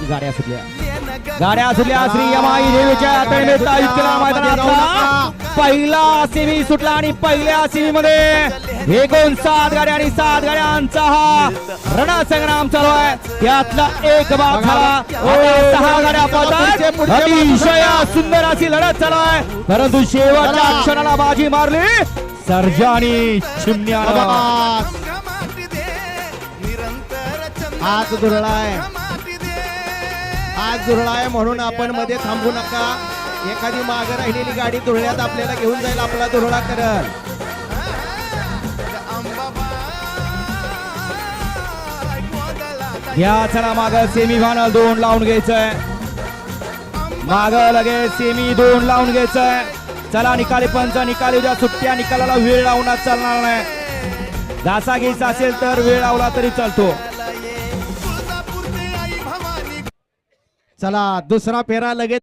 गाड्या सुटल्या श्री यमाई देवीच्या तळमेता इतक्या मैदानातला पहिला सेमी सुटला आणि पहिल्या सेमी मध्ये एकूण 7 गाड्या आणि 7 गाड्यांचा हा रणसंग्राम चालू आहे. त्यातला एक भाग झाला. 6 गाड्या पळतात. अतिशय सुंदर अशी लढत चालू आहे, परंतु शेवटच्या क्षणाला बाजी मारली सर्जानी चिमण्यानं. आज दुरळाय म्हणून आपण मध्ये थांबू नका. एखादी मागे राहिलेली गाडी दुरळ्यात आपल्याला घेऊन जाईल, आपला दुरळा करल. या चला माग सेमी फायनल 2 लावून घ्यायचंय. माग लगेच सेमी 2 लावून घ्यायचंय. चला निकाली पंच निकाली उद्या सुट्ट्या निकालाला वेळ लावण्यात चालणार नाही. घासा घ्यायचा असेल तर वेळ लावला तरी चालतो. चला दुसरा फेरा लगेच